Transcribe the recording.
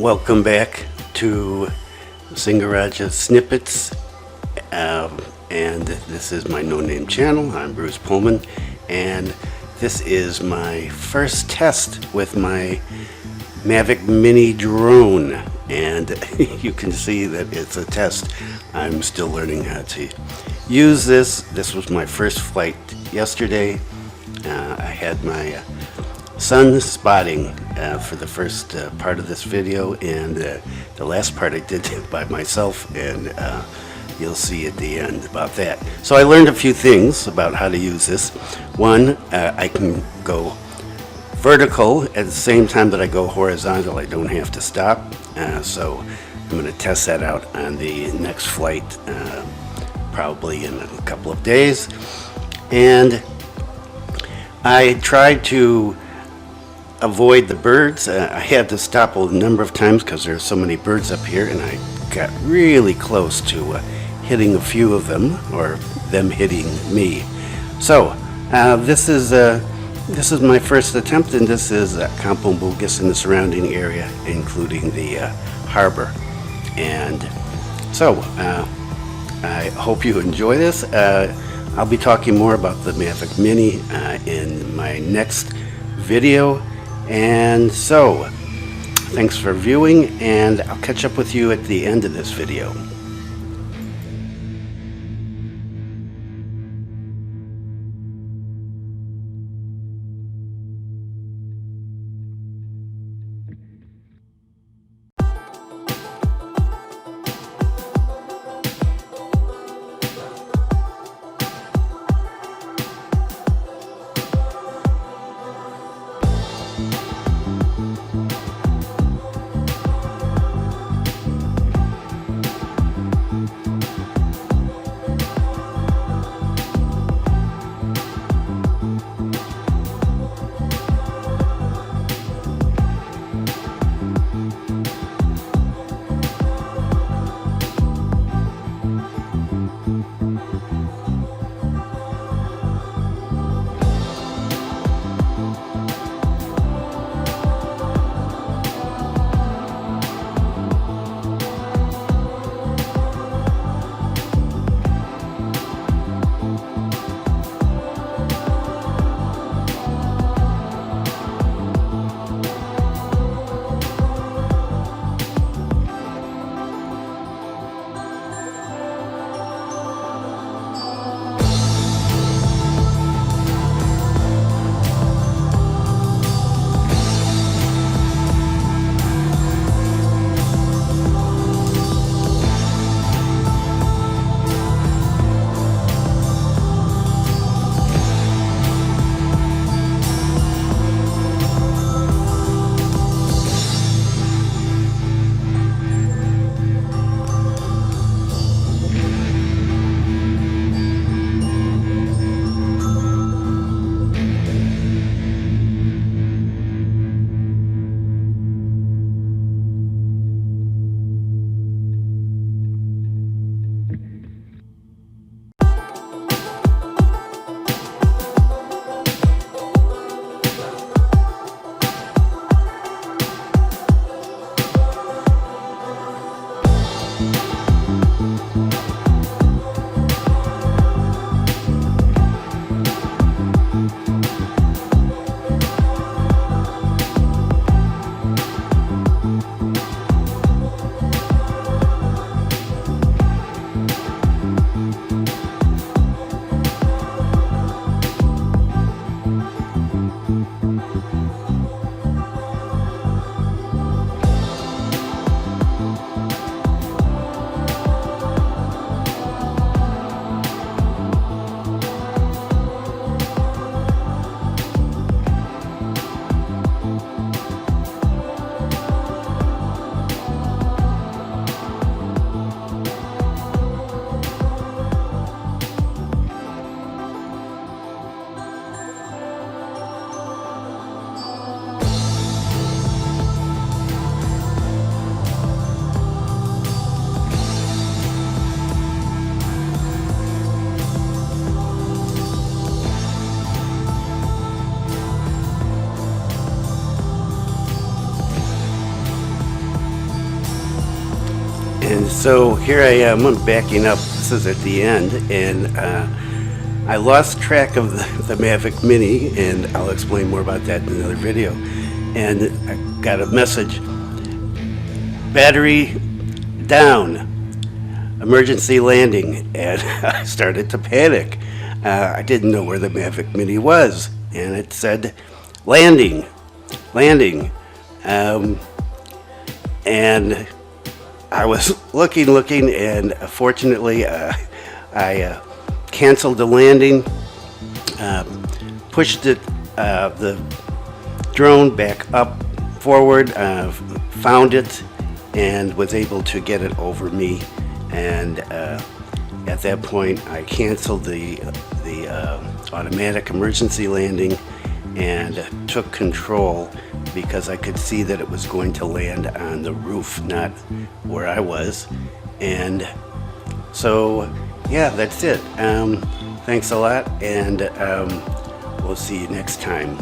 Welcome back to Singaraja Snippets, and this is my no-name channel. I'm Bruce Pullman, and this is my first test with my Mavic Mini drone, and you can see that it's a test. I'm still learning how to use this. This was my first flight yesterday. I had my sun spotting for the first part of this video, and the last part I did by myself, and you'll see at the end about that. So I learned a few things about how to use this. One, I can go vertical at the same time that I go horizontal. I don't have to stop. So I'm going to test that out on the next flight, probably in a couple of days. And I tried to avoid the birds. I had to stop a number of times because there are so many birds up here, and I got really close to hitting a few of them, or them hitting me. So this is my first attempt, and this is Kampong Bugis in the surrounding area, including the harbor. And so I hope you enjoy this. I'll be talking more about the Mavic Mini in my next video. And so, thanks for viewing, and I'll catch up with you at the end of this video. And so here I am, I'm backing up. This is at the end, and I lost track of the Mavic Mini, and I'll explain more about that in another video. And I got a message, battery down, emergency landing, and I started to panic. I didn't know where the Mavic Mini was, and it said landing. And I was looking, and fortunately I canceled the landing, pushed it, the drone back up forward, found it, and was able to get it over me. And at that point I canceled the automatic emergency landing and took control, because I could see that it was going to land on the roof, not where I was. And so yeah, that's it. Thanks a lot, and we'll see you next time.